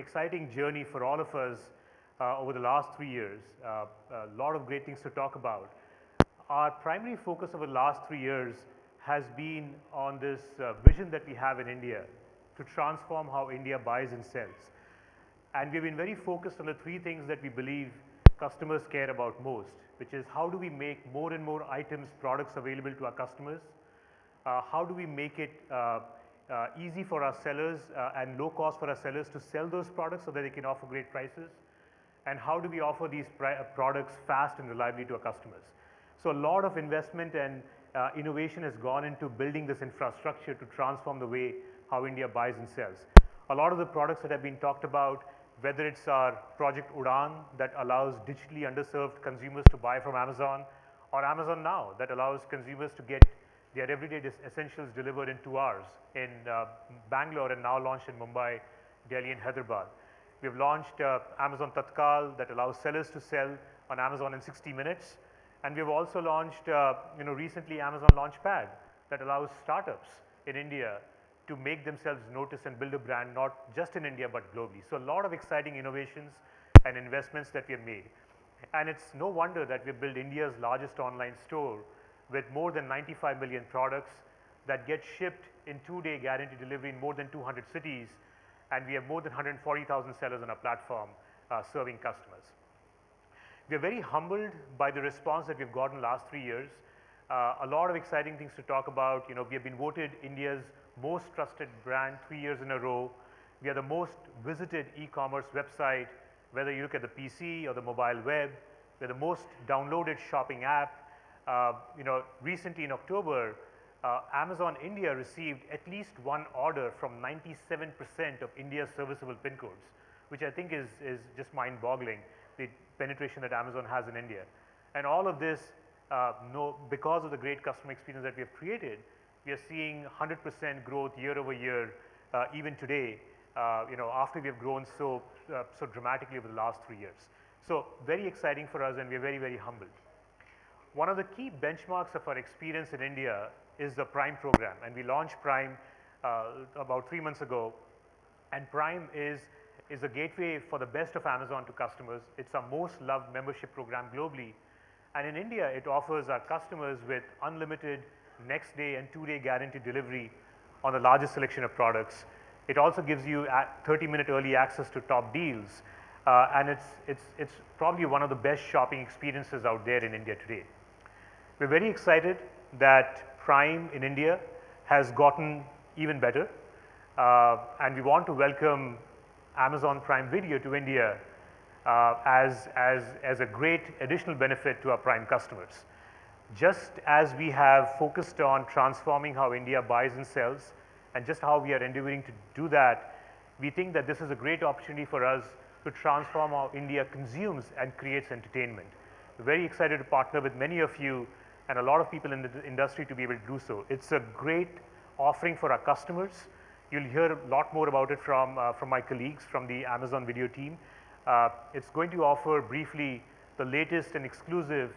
exciting journey for all of us over the last 3 years. A lot of great things to talk about. Our primary focus over the last 3 years has been on this vision that we have in India to transform how India buys and sells. And we've been very focused on the 3 things that we believe customers care about most, which is how do we make more and more items, products available to our customers? How do we make it easy for our sellers and low cost for our sellers to sell those products so that they can offer great prices? And how do we offer these products fast and reliably to our customers? So a lot of investment and innovation has gone into building this infrastructure to transform the way how India buys and sells. A lot of the products that have been talked about, whether it's our Project Udaan that allows digitally underserved consumers to buy from Amazon, or Amazon Now that allows consumers to get their everyday essentials delivered in 2 hours in Bangalore and now launched in Mumbai, Delhi and Hyderabad. We've launched Amazon Tatkal that allows sellers to sell on Amazon in 60 minutes. And we've also launched, recently Amazon Launchpad that allows startups in India to make themselves notice and build a brand not just in India but globally. So a lot of exciting innovations and investments that we have made. And it's no wonder that we built India's largest online store with more than 95 million products that get shipped in 2-day guaranteed delivery in more than 200 cities. And we have more than 140,000 sellers on our platform serving customers. We are very humbled by the response that we've gotten last 3 years. A lot of exciting things to talk about. We have been voted India's most trusted brand 3 years in a row. We are the most visited e-commerce website, whether you look at the PC or the mobile web. We're the most downloaded shopping app. Recently in October, Amazon India received at least one order from 97% of India's serviceable PIN codes, which I think is just mind-boggling, the penetration that Amazon has in India. And all of this, because of the great customer experience that we have created, we are seeing 100% growth year over year, even today, after we have grown so dramatically over the last 3 years. So very exciting for us, and we are very, very humbled. One of the key benchmarks of our experience in India is the Prime program, and we launched Prime about 3 months ago. And Prime is a gateway for the best of Amazon to customers. It's our most loved membership program globally. And in India, it offers our customers with unlimited next day and 2-day guaranteed delivery on the largest selection of products. It also gives you 30-minute early access to top deals. And it's probably one of the best shopping experiences out there in India today. We're very excited that Prime in India has gotten even better. And we want to welcome Amazon Prime Video to India as a great additional benefit to our Prime customers. Just as we have focused on transforming how India buys and sells, and just how we are endeavoring to do that, we think that this is a great opportunity for us to transform how India consumes and creates entertainment. We're very excited to partner with many of you and a lot of people in the industry to be able to do so. It's a great offering for our customers. You'll hear a lot more about it from my colleagues from the Amazon Video team. It's going to offer briefly the latest and exclusive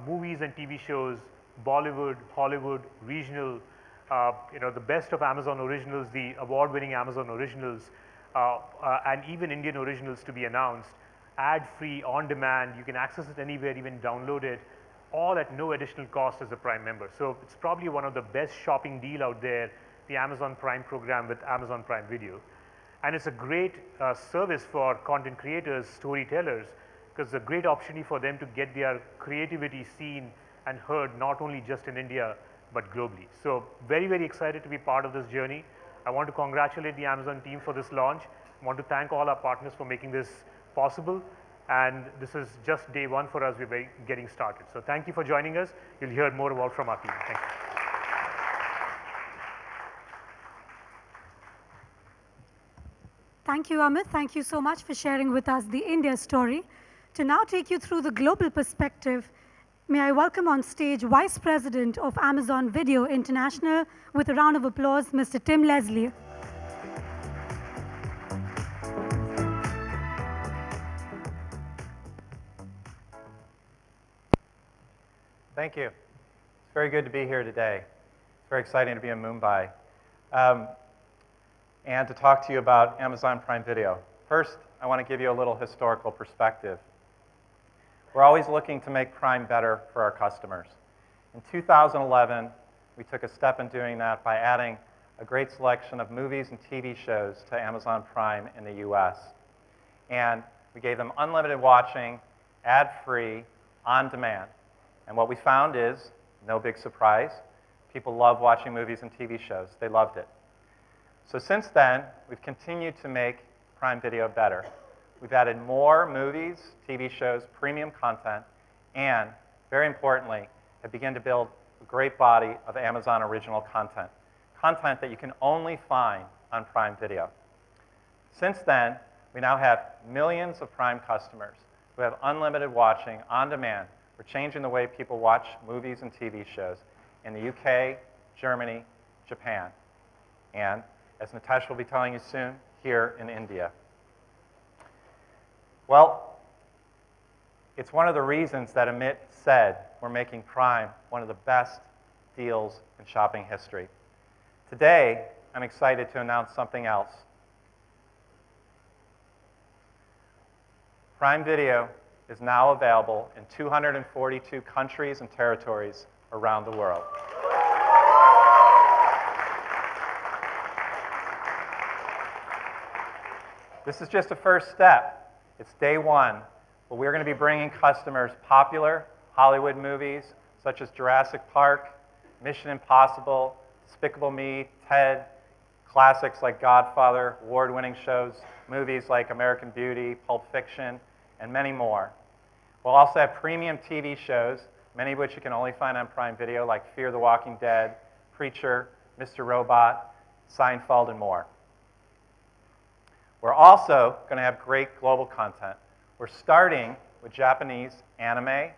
movies and TV shows, Bollywood, Hollywood, regional, the best of Amazon originals, the award-winning Amazon originals, and even Indian originals to be announced, ad-free, on demand. You can access it anywhere, even download it, all at no additional cost as a Prime member. So it's probably one of the best shopping deal out there, the Amazon Prime program with Amazon Prime Video. And it's a great service for content creators, storytellers, because it's a great opportunity for them to get their creativity seen and heard not only just in India, but globally. So very, very excited to be part of this journey. I want to congratulate the Amazon team for this launch. I want to thank all our partners for making this possible. And this is just day one for us. We're getting started. So thank you for joining us. You'll hear more about from our team. Thank you. Thank you, Amit. Thank you so much for sharing with us the India story. To now take you through the global perspective, may I welcome on stage Vice President of Amazon Video International, with a round of applause, Mr. Tim Leslie. Thank you. It's very good to be here today. It's very exciting to be in Mumbai and to talk to you about Amazon Prime Video. First, I want to give you a little historical perspective. We're always looking to make Prime better for our customers. In 2011, we took a step in doing that by adding a great selection of movies and TV shows to Amazon Prime in the US. And we gave them unlimited watching, ad-free, on demand. And what we found is, no big surprise, people love watching movies and TV shows. They loved it. So since then, we've continued to make Prime Video better. We've added more movies, TV shows, premium content, and, very importantly, have begun to build a great body of Amazon original content, content that you can only find on Prime Video. Since then, we now have millions of Prime customers who have unlimited watching on demand. We're changing the way people watch movies and TV shows in the UK, Germany, Japan, and, as Natasha will be telling you soon, here in India. Well, it's one of the reasons that Amit said we're making Prime one of the best deals in shopping history. Today, I'm excited to announce something else. Prime Video is now available in 242 countries and territories around the world. This is just a first step. It's day one, but we're going to be bringing customers popular Hollywood movies such as Jurassic Park, Mission Impossible, Despicable Me, Ted, classics like Godfather, award-winning shows, movies like American Beauty, Pulp Fiction, and many more. We'll also have premium TV shows, many of which you can only find on Prime Video, like Fear the Walking Dead, Preacher, Mr. Robot, Seinfeld, and more. We're also going to have great global content. We're starting with Japanese anime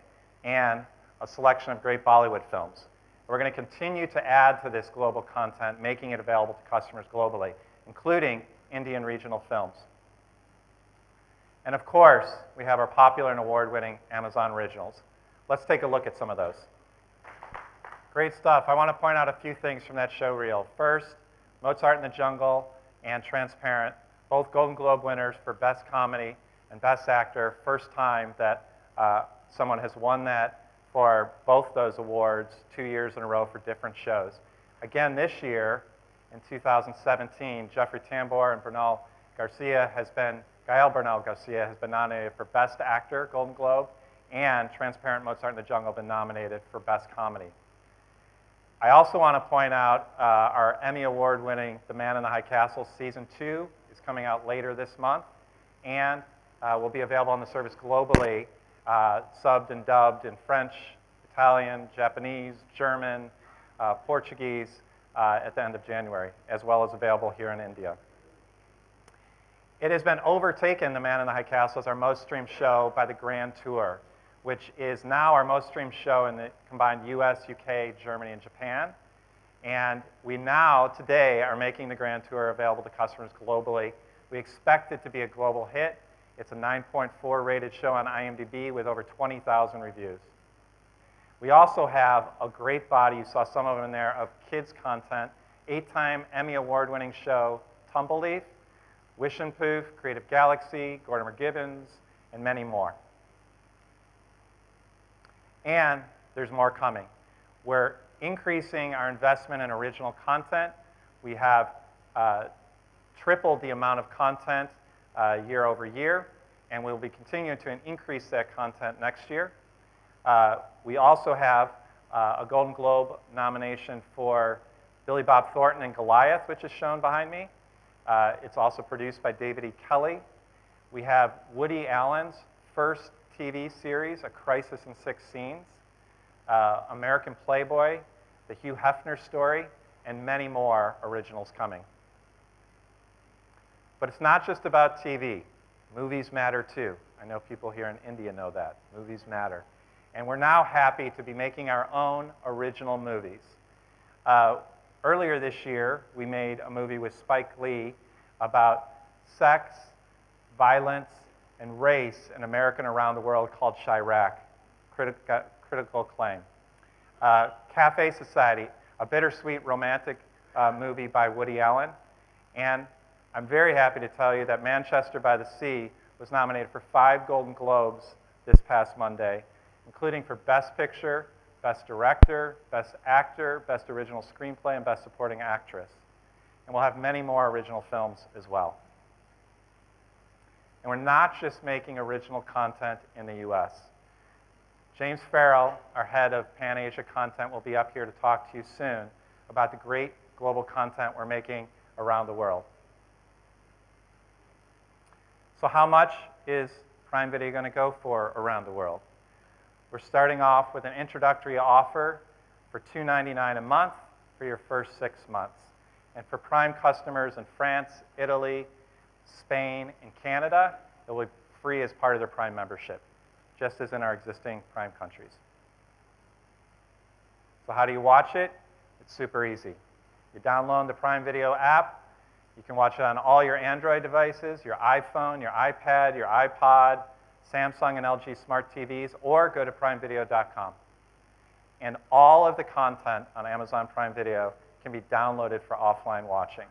and a selection of great Bollywood films. We're going to continue to add to this global content, making it available to customers globally, including Indian regional films. And of course, we have our popular and award-winning Amazon originals. Let's take a look at some of those. Great stuff. I want to point out a few things from that show reel. First, Mozart in the Jungle and Transparent, both Golden Globe winners for Best Comedy and Best Actor. First time that someone has won that for both those awards 2 years in a row for different shows. Again, this year, in 2017, Jeffrey Tambor and Gael Garcia has been nominated for Best Actor, Golden Globe, and Transparent, Mozart in the Jungle have been nominated for Best Comedy. I also want to point out our Emmy Award-winning The Man in the High Castle Season 2 is coming out later this month, and will be available on the service globally, subbed and dubbed in French, Italian, Japanese, German, Portuguese at the end of January, as well as available here in India. It has been overtaken, The Man in the High Castle, as our most streamed show by the Grand Tour, which is now our most streamed show in the combined US, UK, Germany, and Japan. And we now, today, are making the Grand Tour available to customers globally. We expect it to be a global hit. It's a 9.4 rated show on IMDb with over 20,000 reviews. We also have a great body, you saw some of them in there, of kids content. 8-time Emmy Award-winning show, Tumbleleaf, Wish and Poof, Creative Galaxy, Gordon McGibbons, and many more. And there's more coming. We're increasing our investment in original content. We have tripled the amount of content year over year, and we'll be continuing to increase that content next year. We also have a Golden Globe nomination for Billy Bob Thornton and Goliath, which is shown behind me. It's also produced by David E. Kelley. We have Woody Allen's first TV series, A Crisis in 6 Scenes, American Playboy, The Hugh Hefner Story, and many more originals coming. But it's not just about TV. Movies matter too. I know people here in India know that. Movies matter. And we're now happy to be making our own original movies. Earlier this year, we made a movie with Spike Lee about sex, violence, and race in America and around the world called Chirac, critical acclaim. Cafe Society, a bittersweet romantic movie by Woody Allen. And I'm very happy to tell you that Manchester by the Sea was nominated for 5 Golden Globes this past Monday, including for Best Picture, Best Director, Best Actor, Best Original Screenplay, and Best Supporting Actress. And we'll have many more original films as well. And we're not just making original content in the US. James Farrell, our head of Pan-Asia content, will be up here to talk to you soon about the great global content we're making around the world. So how much is Prime Video going to go for around the world? We're starting off with an introductory offer for $2.99 a month for your first 6 months. And for Prime customers in France, Italy, Spain, and Canada, it will be free as part of their Prime membership, just as in our existing Prime countries. So how do you watch it? It's super easy. You download the Prime Video app. You can watch it on all your Android devices, your iPhone, your iPad, your iPod, Samsung and LG smart TVs, or go to primevideo.com. And all of the content on Amazon Prime Video can be downloaded for offline watching.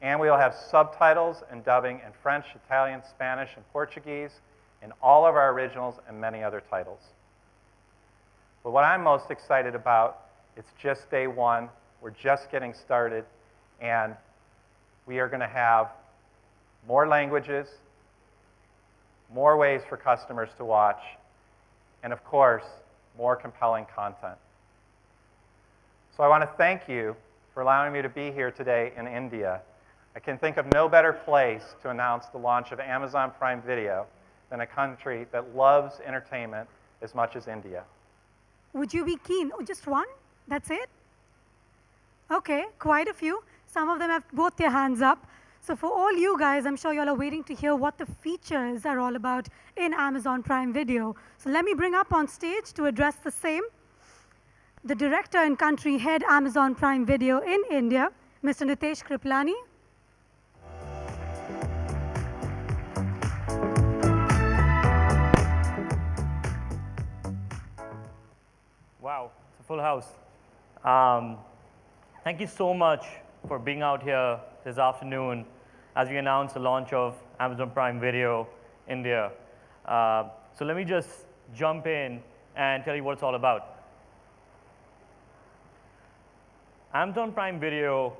And we will have subtitles and dubbing in French, Italian, Spanish, and Portuguese in all of our originals and many other titles. But what I'm most excited about, it's just day one. We're just getting started, and we are going to have more languages, more ways for customers to watch, and of course, more compelling content. So I want to thank you for allowing me to be here today in India. I can think of no better place to announce the launch of Amazon Prime Video than a country that loves entertainment as much as India. Would you be keen? Oh, just one? That's it? Okay, quite a few. Some of them have both their hands up. So for all you guys, I'm sure you all are waiting to hear what the features are all about in Amazon Prime Video. So let me bring up on stage to address the same the director and country head Amazon Prime Video in India, Mr. Nitesh Kriplani. Wow, it's a full house. Thank you so much for being out here this afternoon as we announce the launch of Amazon Prime Video India. So let me just jump in and tell you what it's all about. Amazon Prime Video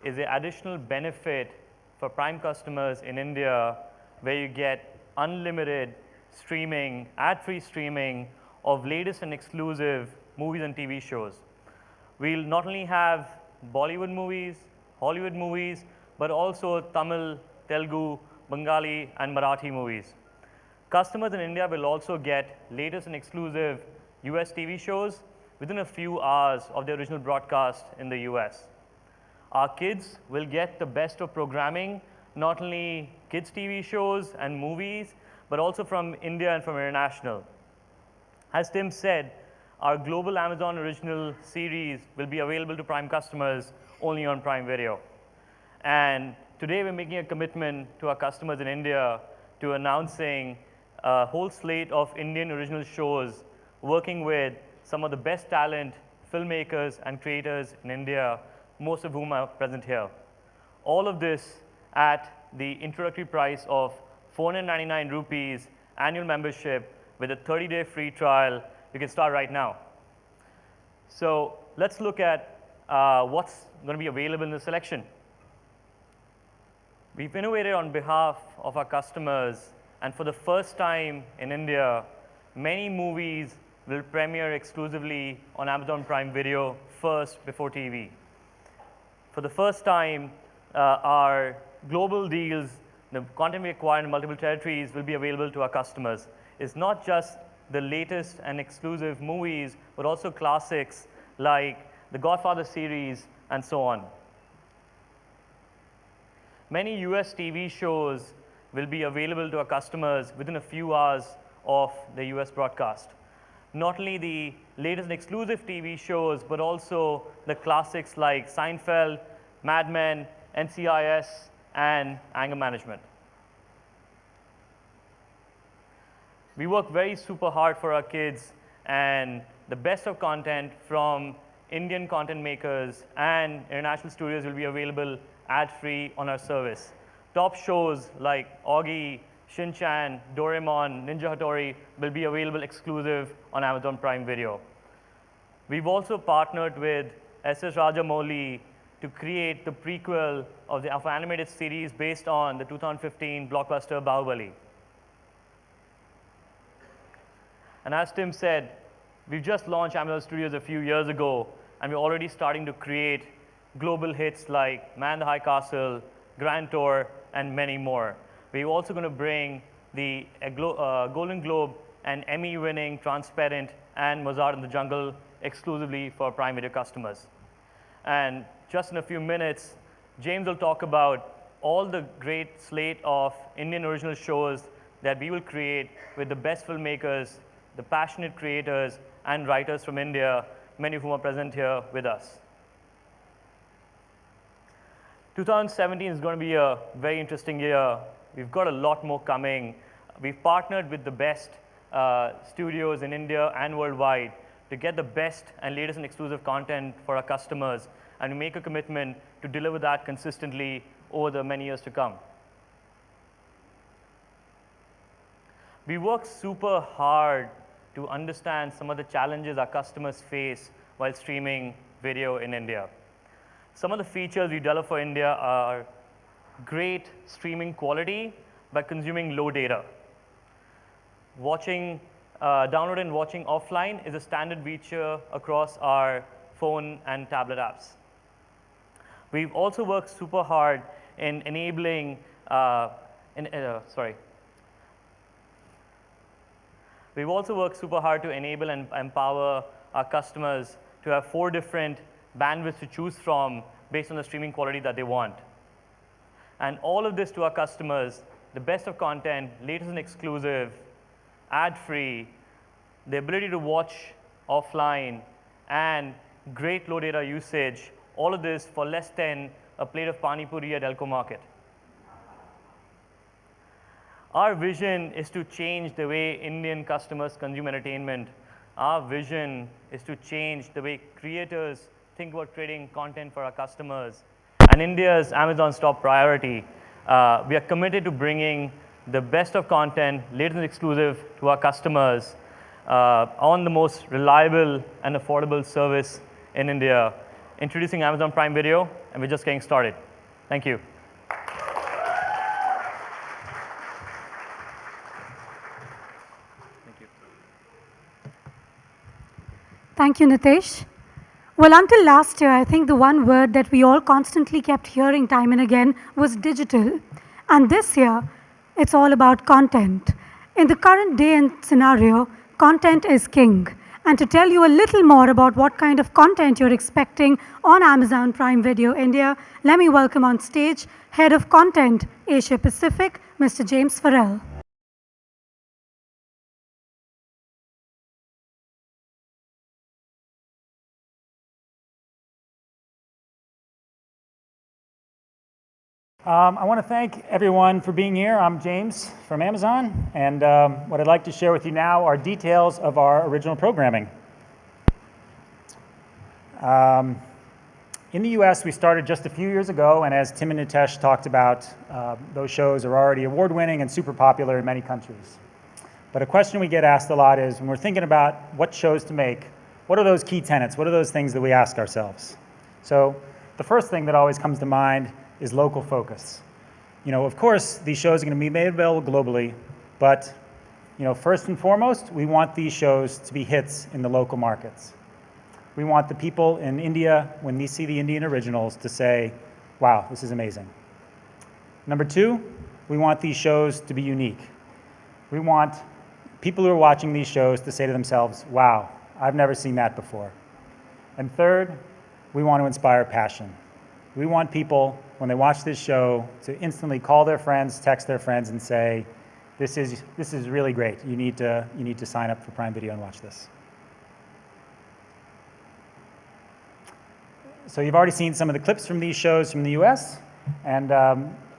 is an additional benefit for Prime customers in India where you get unlimited streaming, ad-free streaming of latest and exclusive movies and TV shows. We'll not only have Bollywood movies, Hollywood movies, but also Tamil, Telugu, Bengali, and Marathi movies. Customers in India will also get latest and exclusive US TV shows within a few hours of the original broadcast in the US. Our kids will get the best of programming, not only kids TV shows and movies, but also from India and from international. As Tim said, our global Amazon original series will be available to Prime customers only on Prime Video. And today we're making a commitment to our customers in India to announcing a whole slate of Indian original shows working with some of the best talent, filmmakers, and creators in India, most of whom are present here. All of this at the introductory price of 499 rupees annual membership with a 30-day free trial. You can start right now. So let's look at what's going to be available in the selection. We've innovated on behalf of our customers, and for the first time in India, many movies will premiere exclusively on Amazon Prime Video first before TV. For the first time, our global deals, the content we acquire in multiple territories will be available to our customers. It's not just the latest and exclusive movies, but also classics like the Godfather series and so on. Many US TV shows will be available to our customers within a few hours of the US broadcast. Not only the latest and exclusive TV shows, but also the classics like Seinfeld, Mad Men, NCIS, and Anger Management. We work very super hard for our kids, and the best of content from Indian content makers and international studios will be available ad-free on our service. Top shows like Augie, Shin-Chan, Doraemon, Ninja Hattori will be available exclusive on Amazon Prime Video. We've also partnered with S.S. Rajamouli to create the prequel of the animated series based on the 2015 blockbuster Bahubali. And as Tim said, we've just launched Amazon Studios a few years ago, and we're already starting to create global hits like Man in the High Castle, Grand Tour, and many more. We're also going to bring the Golden Globe and Emmy-winning Transparent and Mozart in the Jungle exclusively for Prime Video customers. And just in a few minutes, James will talk about all the great slate of Indian original shows that we will create with the best filmmakers, the passionate creators, and writers from India, many of whom are present here with us. 2017 is going to be a very interesting year. We've got a lot more coming. We've partnered with the best studios in India and worldwide to get the best and latest and exclusive content for our customers, and we make a commitment to deliver that consistently over the many years to come. We work super hard to understand some of the challenges our customers face while streaming video in India. Some of the features we develop for India are great streaming quality by consuming low data. Download and watching offline is a standard feature across our phone and tablet apps. We've also worked super hard in enabling, We've also worked super hard to enable and empower our customers to have 4 different bandwidths to choose from based on the streaming quality that they want. And all of this to our customers, the best of content, latest and exclusive, ad-free, the ability to watch offline, and great low data usage, all of this for less than a plate of pani puri at Elko Market. Our vision is to change the way Indian customers consume entertainment. Our vision is to change the way creators think about creating content for our customers. And India is Amazon's top priority. We are committed to bringing the best of content, latest and exclusive, to our customers on the most reliable and affordable service in India. Introducing Amazon Prime Video, and we're just getting started. Thank you. Thank you, Nitesh. Well, until last year, I think the one word that we all constantly kept hearing time and again was digital. And this year, it's all about content. In the current day and scenario, content is king. And to tell you a little more about what kind of content you're expecting on Amazon Prime Video India, let me welcome on stage Head of Content Asia Pacific, Mr. James Farrell. I want to thank everyone for being here. I'm James from Amazon, and what I'd like to share with you now are details of our original programming. In the US, we started just a few years ago, and as Tim and Nitesh talked about, those shows are already award-winning and super popular in many countries. But a question we get asked a lot is, when we're thinking about what shows to make, what are those key tenets? What are those things that we ask ourselves? So the first thing that always comes to mind is local focus. Of course, these shows are going to be made available globally, but first and foremost, we want these shows to be hits in the local markets. We want the people in India, when they see the Indian originals, to say, wow, this is amazing. Number 2, we want these shows to be unique. We want people who are watching these shows to say to themselves, wow, I've never seen that before. And third, we want to inspire passion. We want people, when they watch this show, to instantly call their friends, text their friends, and say, this is really great. You need to sign up for Prime Video and watch this. So you've already seen some of the clips from these shows from the US, and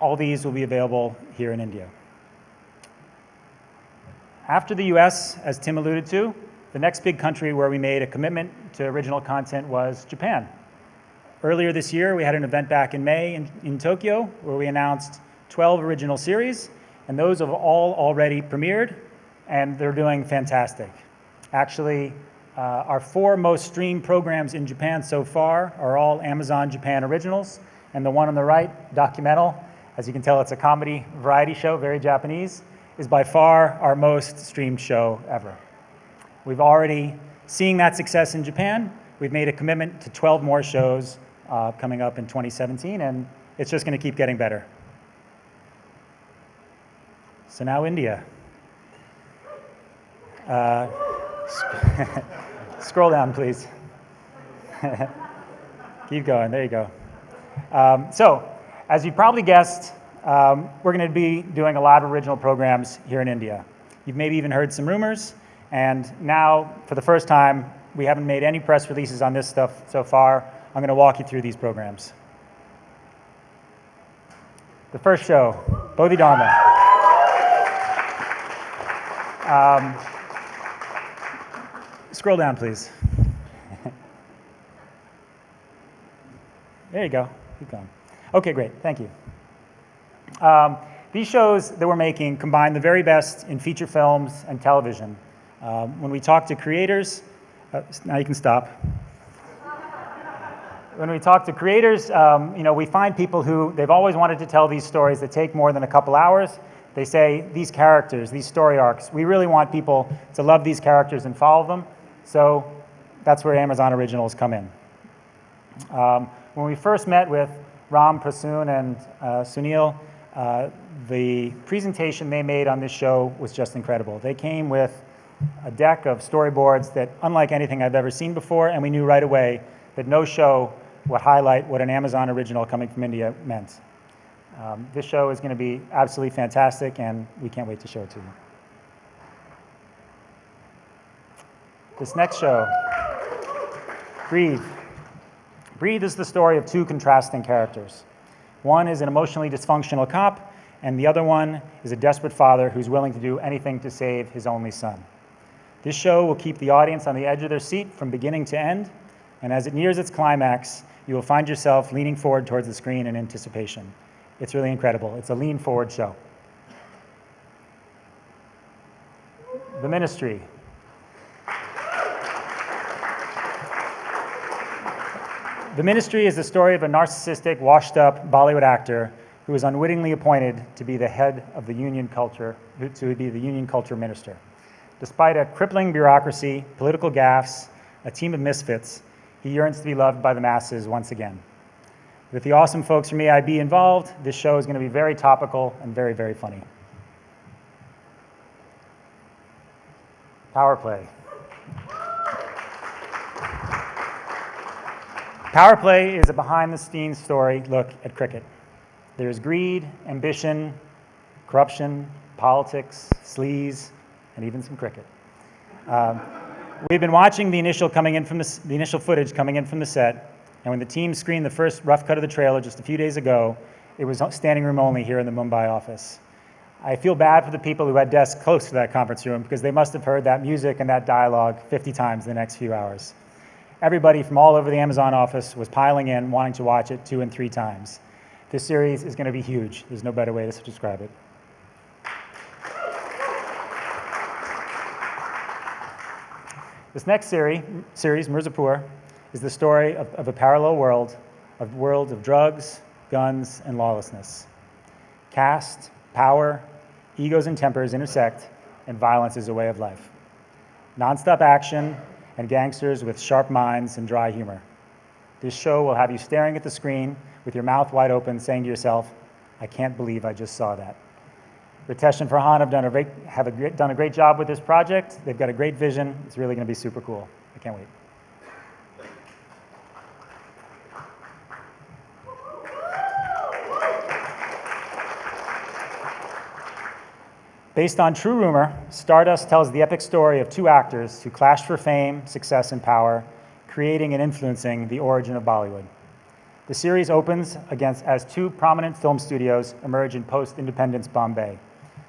all these will be available here in India. After the US, as Tim alluded to, the next big country where we made a commitment to original content was Japan. Earlier this year, we had an event back in May in Tokyo where we announced 12 original series, and those have all already premiered, and they're doing fantastic. Actually, our 4 most streamed programs in Japan so far are all Amazon Japan originals, and the one on the right, Documental, as you can tell, it's a comedy variety show, very Japanese, is by far our most streamed show ever. We've already seen that success in Japan. We've made a commitment to 12 more shows coming up in 2017, and it's just going to keep getting better. So now India. Scroll down, please. Keep going, there you go. So, as you probably guessed, we're going to be doing a lot of original programs here in India. You've maybe even heard some rumors, and now, for the first time, we haven't made any press releases on this stuff so far. I'm going to walk you through these programs. The first show, Bodhidharma. Scroll down, please. There you go. Keep going. Okay, great. Thank you. These shows that we're making combine the very best in feature films and television. When we talk to creators, now you can stop. When we talk to creators, we find people who, they've always wanted to tell these stories that take more than a couple hours. They say, these characters, these story arcs, we really want people to love these characters and follow them. So that's where Amazon Originals come in. When we first met with Ram, Prasoon, and Sunil, the presentation they made on this show was just incredible. They came with a deck of storyboards that, unlike anything I've ever seen before, and we knew right away that no show would highlight what an Amazon original coming from India meant. This show is going to be absolutely fantastic, and we can't wait to show it to you. This next show, Breathe. Breathe is the story of 2 contrasting characters. One is an emotionally dysfunctional cop, and the other one is a desperate father who's willing to do anything to save his only son. This show will keep the audience on the edge of their seat from beginning to end, and as it nears its climax, you will find yourself leaning forward towards the screen in anticipation. It's really incredible. It's a lean forward show. The Ministry. The Ministry is the story of a narcissistic, washed-up Bollywood actor who is unwittingly appointed to be the head of the union culture, to be the union culture minister. Despite a crippling bureaucracy, political gaffes, a team of misfits, he yearns to be loved by the masses once again. With the awesome folks from EIB involved, this show is going to be very topical and very, very funny. Power Play. Power Play is a behind-the-scenes story look at cricket. There's greed, ambition, corruption, politics, sleaze, and even some cricket. We've been watching the initial footage coming in from the set, and when the team screened the first rough cut of the trailer just a few days ago, it was standing room only here in the Mumbai office. I feel bad for the people who had desks close to that conference room because they must have heard that music and that dialogue 50 times in the next few hours. Everybody from all over the Amazon office was piling in, wanting to watch it 2 and 3 times. This series is going to be huge. There's no better way to describe it. This next series, Mirzapur, is the story of a parallel world of drugs, guns, and lawlessness. Caste, power, egos and tempers intersect, and violence is a way of life. Non-stop action and gangsters with sharp minds and dry humor. This show will have you staring at the screen with your mouth wide open, saying to yourself, I can't believe I just saw that. Ritesh and Farhan have done a great job with this project. They've got a great vision. It's really going to be super cool. I can't wait. Based on true rumor, Stardust tells the epic story of 2 actors who clashed for fame, success, and power, creating and influencing the origin of Bollywood. The series opens as 2 prominent film studios emerge in post-independence Bombay.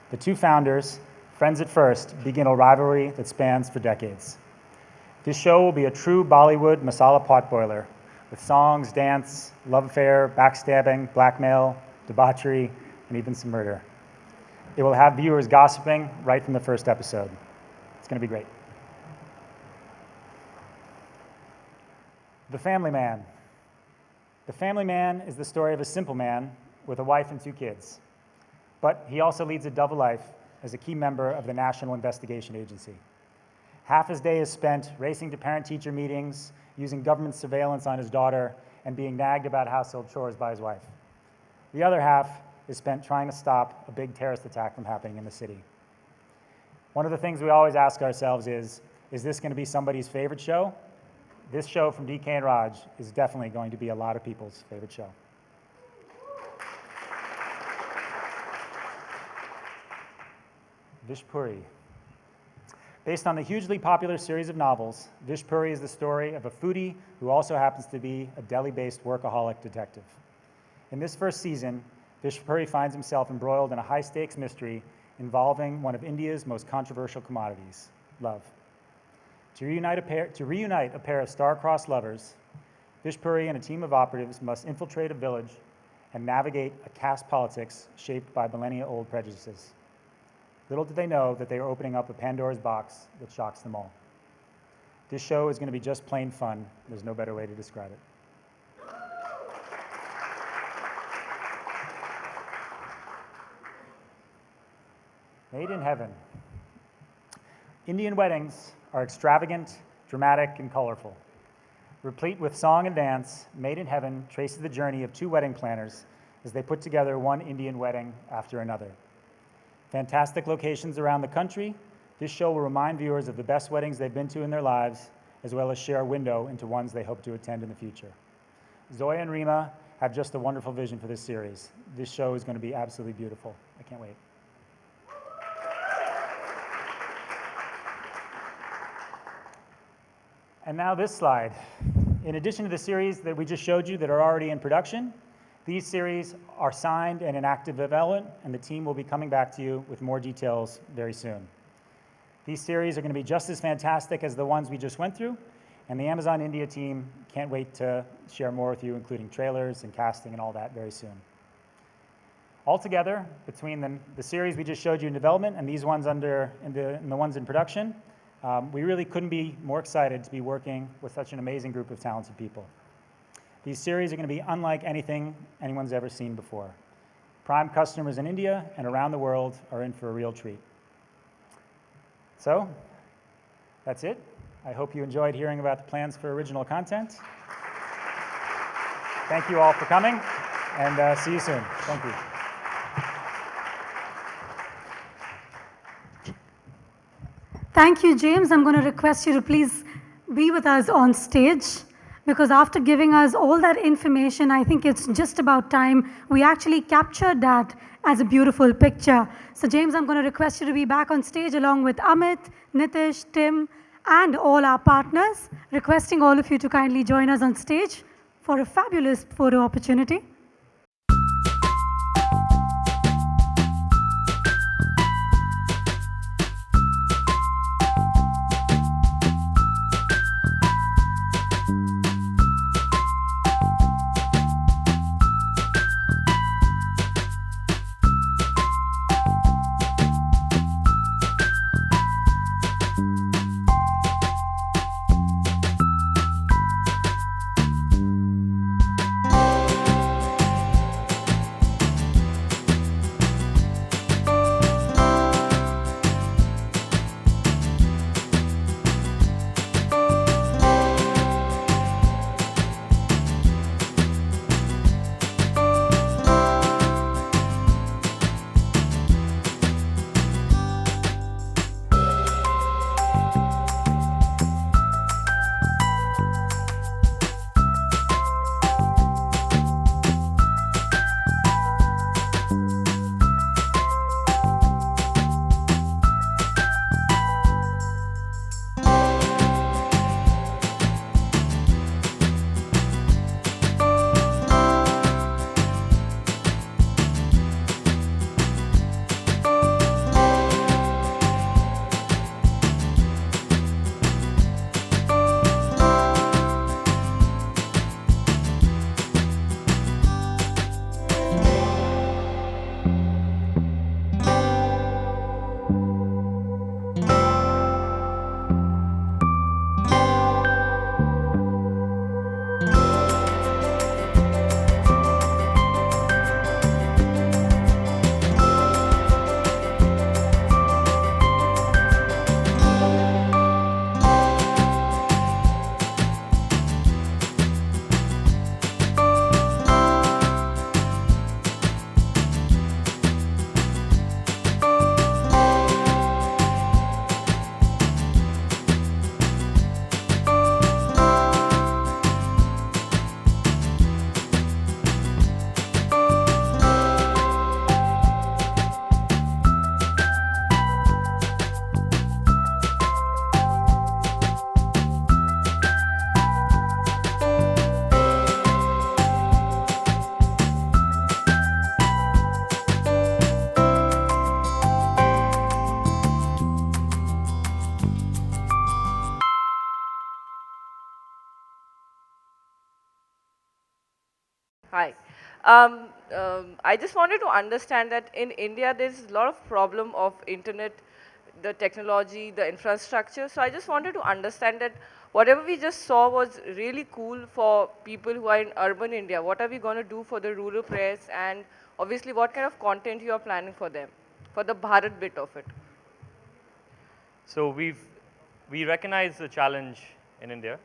The 2 founders, friends at first, begin a rivalry that spans for decades. This show will be a true Bollywood masala potboiler with songs, dance, love affair, backstabbing, blackmail, debauchery, and even some murder. It will have viewers gossiping right from the first episode. It's going to be great. The Family Man. The Family Man is the story of a simple man with a wife and 2 kids. But he also leads a double life as a key member of the National Investigation Agency. Half his day is spent racing to parent-teacher meetings, using government surveillance on his daughter, and being nagged about household chores by his wife. The other half is spent trying to stop a big terrorist attack from happening in the city. One of the things we always ask ourselves is this going to be somebody's favorite show? This show from DK and Raj is definitely going to be a lot of people's favorite show. Vishpuri. Based on the hugely popular series of novels, Vishpuri is the story of a foodie who also happens to be a Delhi-based workaholic detective. In this first season, Vishpuri finds himself embroiled in a high-stakes mystery involving one of India's most controversial commodities, love. To reunite a pair of star-crossed lovers, Vishpuri and a team of operatives must infiltrate a village and navigate a caste politics shaped by millennia-old prejudices. Little did they know that they were opening up a Pandora's box that shocks them all. This show is going to be just plain fun. There's no better way to describe it. Made in Heaven. Indian weddings are extravagant, dramatic, and colorful. Replete with song and dance, Made in Heaven traces the journey of 2 wedding planners as they put together one Indian wedding after another. Fantastic locations around the country, this show will remind viewers of the best weddings they've been to in their lives, as well as share a window into ones they hope to attend in the future. Zoya and Rima have just a wonderful vision for this series. This show is going to be absolutely beautiful. I can't wait. And now this slide. In addition to the series that we just showed you that are already in production, these series are signed and in active development, and the team will be coming back to you with more details very soon. These series are going to be just as fantastic as the ones we just went through, and the Amazon India team can't wait to share more with you, including trailers and casting and all that very soon. Altogether, between the series we just showed you in development and these ones and the ones in production, we really couldn't be more excited to be working with such an amazing group of talented people. These series are going to be unlike anything anyone's ever seen before. Prime customers in India and around the world are in for a real treat. So, that's it. I hope you enjoyed hearing about the plans for original content. Thank you all for coming, and see you soon. Thank you. Thank you, James. I'm going to request you to please be with us on stage, because after giving us all that information, I think it's just about time we actually captured that as a beautiful picture. So James, I'm going to request you to be back on stage along with Amit, Nitish, Tim, and all our partners, requesting all of you to kindly join us on stage for a fabulous photo opportunity. Hi. I just wanted to understand that in India there's a lot of problem of internet, the technology, the infrastructure. So I just wanted to understand that whatever we just saw was really cool for people who are in urban India. What are we going to do for the rural press, and obviously what kind of content you are planning for them, for the Bharat bit of it? So we recognize the challenge in India.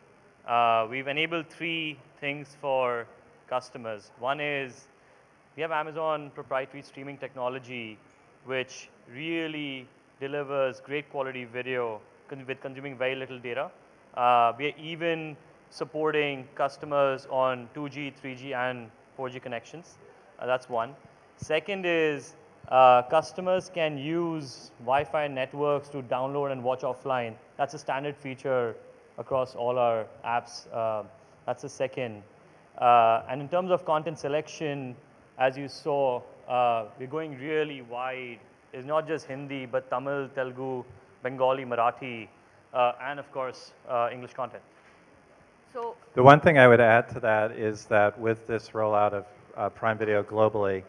We've enabled three things for customers. One is we have Amazon proprietary streaming technology, which really delivers great quality video with consuming very little data. We are even supporting customers on 2G, 3G, and 4G connections. That's one. Second is customers can use Wi-Fi networks to download and watch offline. That's a standard feature across all our apps. That's the second. And in terms of content selection, as you saw, we're going really wide. It's not just Hindi, but Tamil, Telugu, Bengali, Marathi, and of course, English content. So The one thing I would add to that is that with this rollout of Prime Video globally,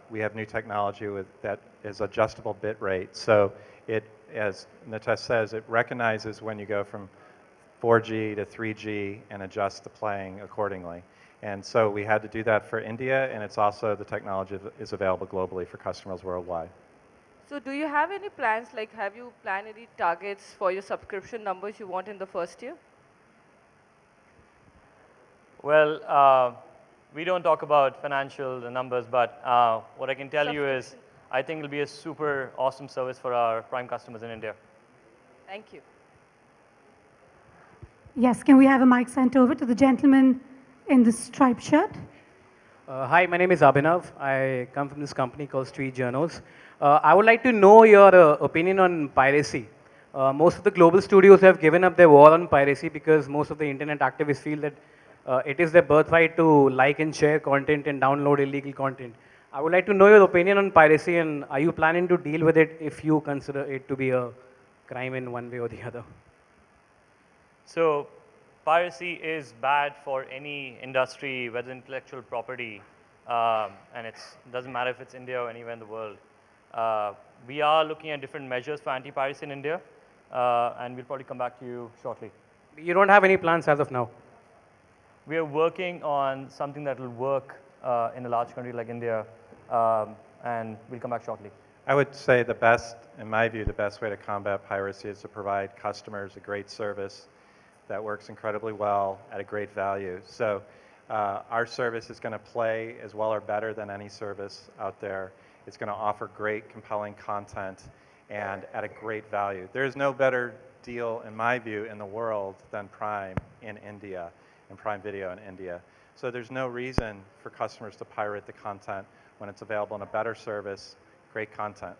we have new technology that is adjustable bit rate. So it, as Nitesh says, it recognizes when you go from 4G to 3G and adjusts the playing accordingly. And so we had to do that for India, and it's also the technology is available globally for customers worldwide. So do you have any plans, like have you planned any targets for your subscription numbers you want in the first year? Well, we don't talk about financial numbers, but what I can tell you is I think it'll be a super awesome service for our Prime customers in India. Thank you. Yes, can we have a mic sent over to the gentleman in the striped shirt? Hi, my name is Abhinav. I come from this company called Street Journals. I would like to know your opinion on piracy. Most of the global studios have given up their war on piracy because most of the internet activists feel that it is their birthright to like and share content and download illegal content. I would like to know your opinion on piracy, and are you planning to deal with it if you consider it to be a crime in one way or the other? So piracy is bad for any industry, whether intellectual property, and it doesn't matter if it's India or anywhere in the world. We are looking at different measures for anti-piracy in India, and we'll probably come back to you shortly. You don't have any plans as of now? We are working on something that will work in a large country like India, and we'll come back shortly. I would say the best, in my view, the best way to combat piracy is to provide customers a great service that works incredibly well at a great value. So our service is going to play as well or better than any service out there. It's going to offer great, compelling content and at a great value. There's no better deal, in my view, in the world than Prime in India and Prime Video in India. So there's no reason for customers to pirate the content when it's available in a better service, great content.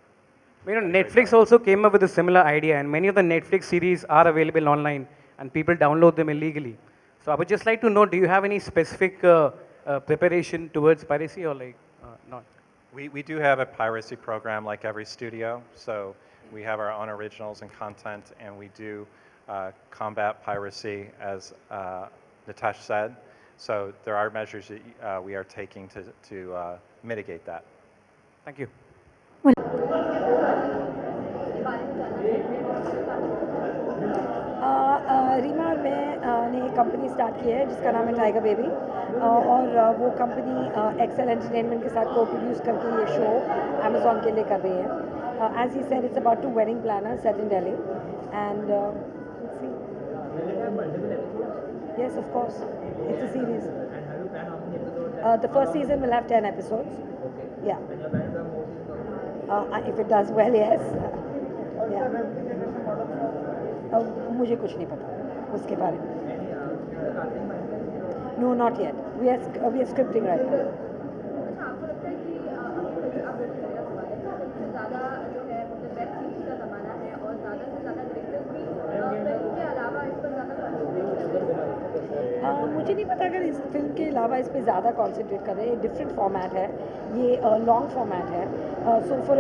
You know, Netflix also came up with a similar idea, and many of the Netflix series are available online, and people download them illegally. So I would just like to know, do you have any specific preparation towards piracy, or like not? We do have a piracy program like every studio. So we have our own originals and content, and we do combat piracy, as Nitesh said. So there are measures that we are taking to mitigate that. Thank you. Reema और मैं ने एक company start की है जिसका नाम है tiger baby, और वो कंपनी एक्सेल एंटरटेनमेंट के साथ को प्रोड्यूस करके ये शो अमेजोन के लिए कर रही है. As he said, it's about 2 wedding planners set in Delhi, and yes, of course, it's a series. The first season will have 10 episodes. Yeah. If it does well, yes. Yeah. मुझे कुछ नहीं पता उसके बारे में. No, not yet. We are scripting right now. मुझे नहीं पता अगर इस फिल्म के अलावा इस पर ज़्यादा कॉन्सेंट्रेट कर रहे हैं. डिफरेंट फॉर्मेट है ये, लॉन्ग फॉर्मेट है. So for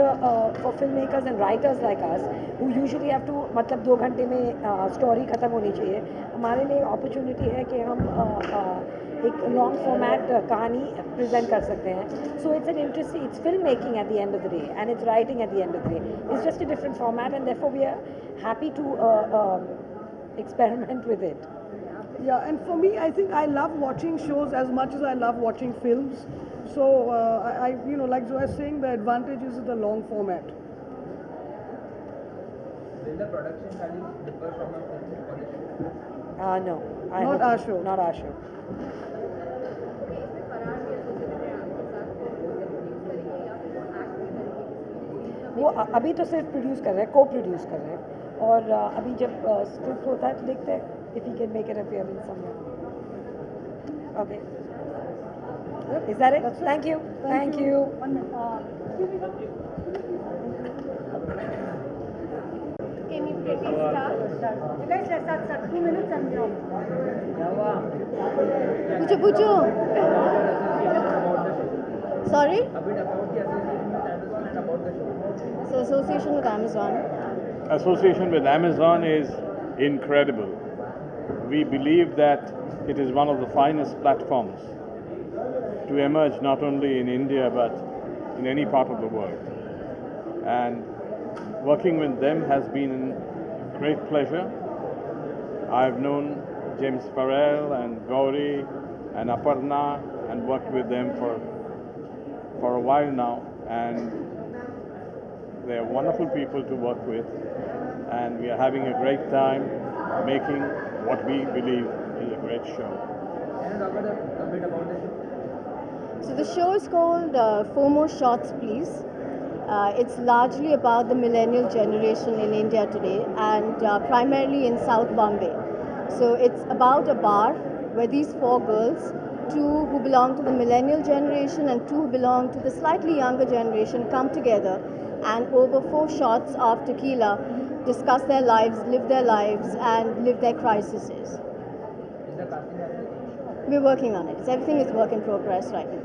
film makers and writers like us who usually have to, मतलब 2 घंटे में स्टोरी ख़त्म होनी चाहिए, हमारे लिए अपॉर्चुनिटी है कि हम एक लॉन्ग फॉर्मेट कहानी प्रेजेंट कर सकते हैं. So it's an interesting, it's film making at the end of the day and it's writing at the end of the day. It's just a different format and therefore we are happy to experiment with it. Yeah, and for me, I think I love watching shows as much as I love watching films. So I you know, like Zoe is saying, the advantage is the long format. Will the production value differ from a film for the show? No, Not our show. Not our show. वो अभी तो सिर्फ produce कर रहे हैं, को produce कर रहे हैं, और अभी जब स्क्रिप्ट होता है तो देखते हैं if he can make an appearance somewhere. Okay, is that it? Thank you. Thank you. Can you please start? You guys, let's start. 2 minutes and go. Puchu. Sorry? A bit about the association with Amazon and about the show. So association with Amazon. Association with Amazon is incredible. We believe that it is one of the finest platforms to emerge not only in India but in any part of the world. And working with them has been a great pleasure. I've known James Farrell and Gauri and Aparna and worked with them for a while now, and they are wonderful people to work with, and we are having a great time making what we believe is a great show. Can you talk a bit about the show? So the show is called 4 More Shots Please. It's largely about the millennial generation in India today, and primarily in South Bombay. So it's about a bar where these 4 girls, 2 who belong to the millennial generation and 2 who belong to the slightly younger generation, come together and over 4 shots of tequila discuss their lives, live their lives, and live their crises. Is the casting happening? We're working on it. Everything is work in progress right now.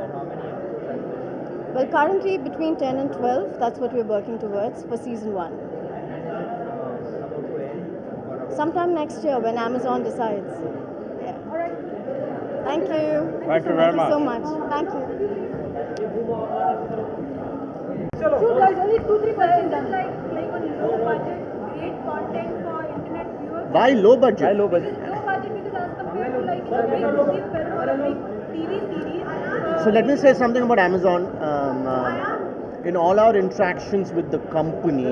And how many episodes are there? Well, currently between 10 and 12, that's what we're working towards for season 1. And is it about to end? Sometime next year when Amazon decides. Yeah. All right. Thank you. Thank you very much. So much. Thank you. So guys, only 2-3 questions. Like on low budget, great content for internet viewers. Why low budget? Why low budget? Low budget because as compared to like big film or a big TV series. So let me say something about Amazon. In all our interactions with the company,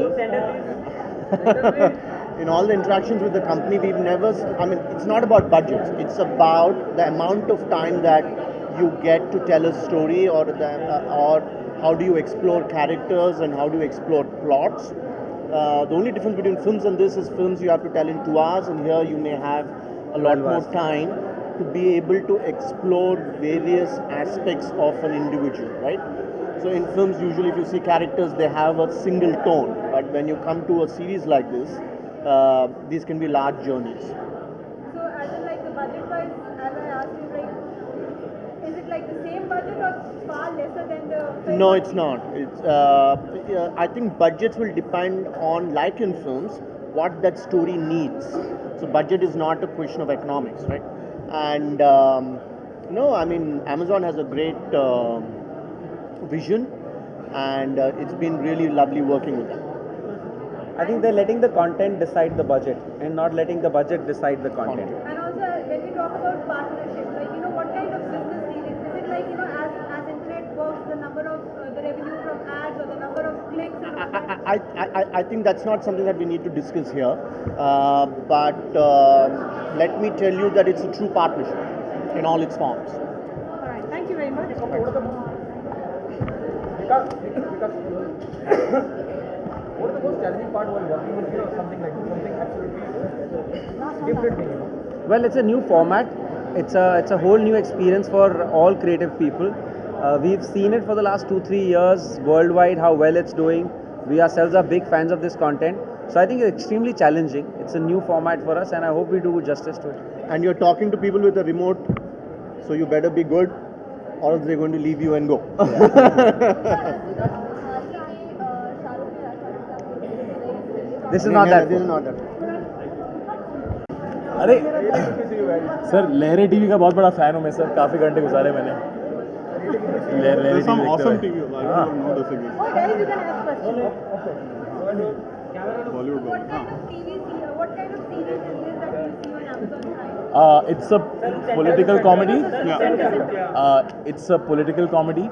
we've never, I mean, it's not about budgets. It's about the amount of time that you get to tell a story, or how do you explore characters and how do you explore plots. The only difference between films and this is films you have to tell in 2 hours, and here you may have a lot more time to be able to explore various aspects of an individual, right? So in films, usually if you see characters, they have a single tone, but when you come to a series like this, these can be large journeys. So as in like the budget wise, as I asked you, like is it like the same budget or far lesser than the film? No, it's not. I think budgets will depend on, like in films, what that story needs. So budget is not a question of economics, right? And no, I mean, Amazon has a great vision, and it's been really lovely working with them. I think they're letting the content decide the budget and not letting the budget decide the content. And also when we talk about partnership, like what kind of business dealings? Is it like as internet works, the number of the revenue from ads or the number of clicks? I think that's not something that we need to discuss here, but let me tell you that it's a true partnership in all its forms. All right, thank you very much. What is the most challenging part while working with something like this? Something absolutely different. Well, it's a new format. It's a whole new experience for all creative people. We've seen it for the last 2-3 years worldwide, how well it's doing. We ourselves are big fans of this content. So I think it's extremely challenging. It's a new format for us, and I hope we do justice to it. And you're talking to people with a remote, so you better be good, or else they're going to leave you and go. This is not that. This is not that. अरे sir लहरे TV का बहुत बड़ा fan हूँ मैं sir, काफ़ी घंटे गुजारे मैंने लहरे There's some टीवी awesome देखते TV. हुए। I हाँ। don't know this again. Oh, guys, you can ask questions. Bollywood. What kind of series is this that you see on Amazon Prime? It's a political comedy. It's a political comedy.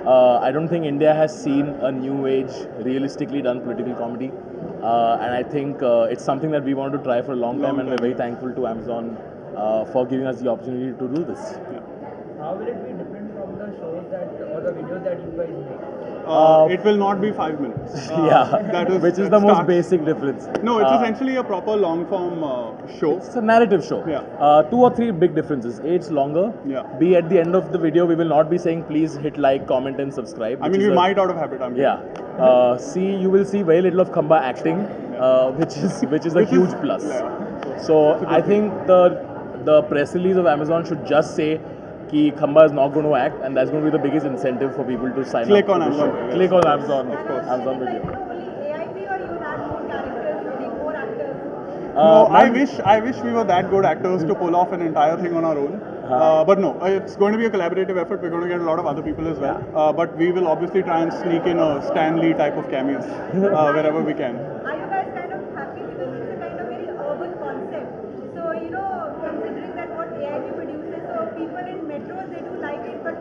I don't think India has seen a new age, realistically done political comedy. And I think it's something that we wanted to try for a long time, and we're very thankful to Amazon for giving us the opportunity to do this. How will it be different from the shows that or the videos that you guys make? It will not be 5 minutes. Yeah, which is the most basic difference. No, it's essentially a proper long form show. It's a narrative show. Yeah. 2 or 3 big differences. A, it's longer. Yeah. B, at the end of the video, we will not be saying please hit like, comment, and subscribe. I mean, we might out of habit. C, you will see very little of Khamba acting, which is a huge plus. So I think the press release of Amazon should just say कि Khamba is not going to act, and that's going to be the biggest incentive for people to sign Click up. on Amazon. Yes. Click on Amazon. Of course. Amazon Video. No, I wish we were that good actors to pull off an entire thing on our own. But no, it's going to be a collaborative effort. We're going to get a lot of other people as well. But we will obviously try and sneak in a Stan Lee type of cameos wherever we can. Are you guys kind of happy because it's a kind of very urban concept? So, considering that what AIP produces, so people in metros, they do like it, but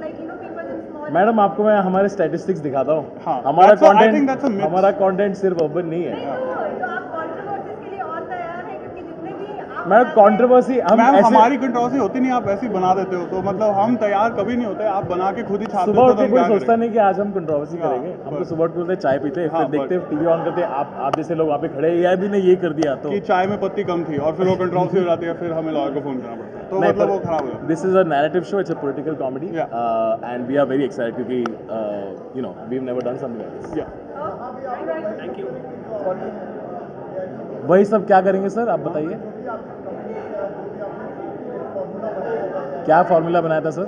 people in small... madam आपको मैं हमारे statistics दिखाता हूँ. हाँ, हमारा content सिर्फ urban नहीं है. मैडम कंट्रोवर्सी हमारी कंट्रोवर्सी होती नहीं, आप ऐसी बना देते हो, तो मतलब हम तैयार कभी नहीं होते, आप बना के खुद ही छापते हो. सुबह उठ के कोई सोचता नहीं कि आज हम कंट्रोवर्सी करेंगे. हम तो सुबह उठ के चाय पीते, फिर देखते टीवी ऑन करते, आप जैसे लोग वहाँ पे खड़े हैं, भी ने ये कर दिया तो कि चाय में पत्ती कम थी और फिर वो कंट्रोवर्सी हो जाती है, फिर हमें लॉयर को फोन करना पड़ता है, तो मतलब वो खराब हो जाता है. This is a narrative show, it's a political comedy, and we are very excited क्योंकि we have never done something like this. Thank you. वही सब क्या करेंगे सर, आप बताइए. क्या फॉर्मूला बनाया था सर?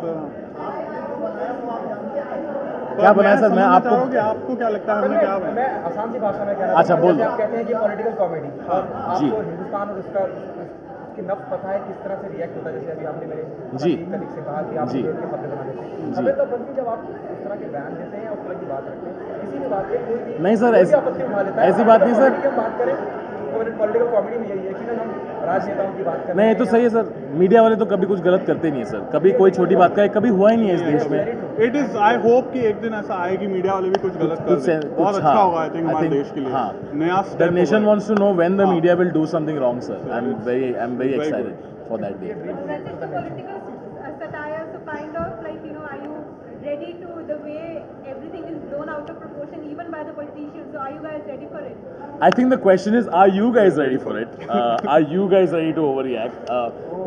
क्या बनाया सर? मैं आपको क्या लगता है हमने क्या बनाया? मैं आसान सी भाषा में कह रहा हूं. अच्छा बोल. आप कहते हैं कि पॉलिटिकल कॉमेडी, आपको हिंदुस्तान और उसका की नफ पता है किस तरह से रिएक्ट होता है. जैसे अभी आपने मेरे कलीग से कहा कि आप ये पत्र बना देते हैं. हमें तो बल्कि जब आप इस तरह के बयान देते हैं, उस तरह की बात रखते हैं, किसी भी बात पे कोई नहीं सर, आपत्ति उठा लेता है. ऐसी बात नहीं सर. हम बात करें पॉलिटिकल कॉमेडी में यही है कि हम राजनेताओं की बात करें. नहीं, तो सही है सर. मीडिया वाले तो कभी कुछ गलत करते नहीं है सर. कभी कोई छोटी बात का कभी हुआ ही नहीं है इस देश में. इट इज आई होप कि एक दिन ऐसा आए कि मीडिया वाले भी कुछ गलत कर दें. बहुत अच्छा होगा आई थिंक हमारे देश के लिए. नया the nation wants to know when the media will do something wrong sir. I am very excited for that day. Ready to the way everything is blown out of proportion even by the politicians, so are you guys ready for it? I think the question is, are you guys ready for it? Are you guys ready to overreact?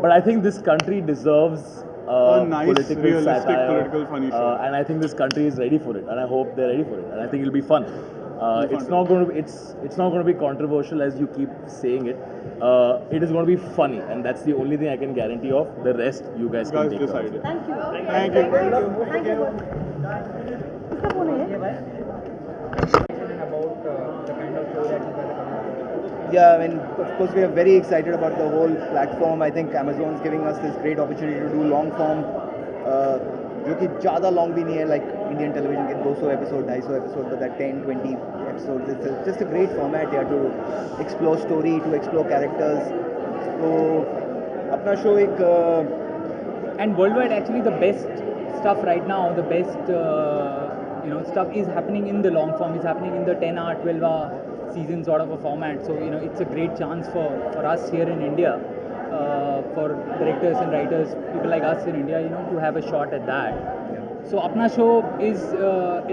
But I think this country deserves a nice, political realistic, satire, political funny show. And I think this country is ready for it, and I hope they're ready for it, and I think it'll be fun. It's not going to be controversial as you keep saying it. It is going to be funny, and that's the only thing I can guarantee of. The rest, you guys can take decide. Thank you. Thank you. Thank you. इसका कौन है? About the kind of show that you guys are coming. Yeah, I mean, of course, we are very excited about the whole platform. I think Amazon is giving us this great opportunity to do long form, जो कि ज़्यादा long भी नहीं है, like Indian television के 200 episode, 250 episode, but that 10-20 episodes. It's just a great format here to explore story, to explore characters. तो अपना show एक and worldwide actually the best stuff right now, the best stuff is happening in the long form, is happening in the 10-hour, 12-hour season sort of a format. So it's a great chance for us here in India, for directors and writers, people like us in India, to have a shot at that. So Apna show is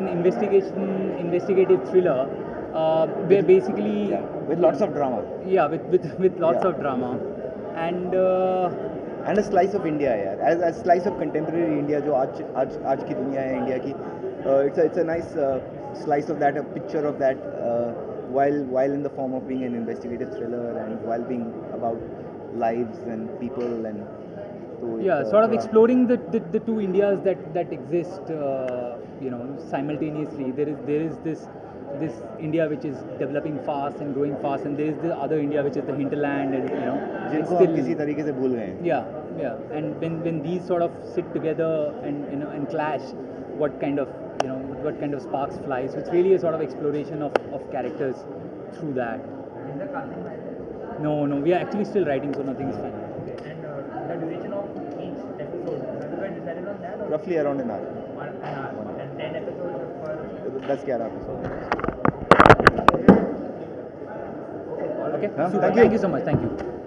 an investigative thriller, where basically with lots of drama. Yeah, with lots of drama, and a slice of India, यार, as a slice of contemporary India जो आज की दुनिया है India की. It's a nice slice of that, a picture of that, while in the form of being an investigative thriller and while being about lives and people and. Sort of exploring the two Indias that exist, simultaneously. There is this this India which is developing fast and growing fast, and there is the other India which is the hinterland, and it's जिनको हम किसी तरीके से भूल गए हैं. yeah, and when these sort of sit together and and clash, what kind of sparks fly. So it's really a sort of exploration of characters through that. No, we are actually still writing, so nothing is final. And the duration of each episode, have you guys decided on that? Or Roughly around an hour. an hour. And 10 episodes per. 10-11 episodes. Okay, Huh? super. Thank you so much. Thank you.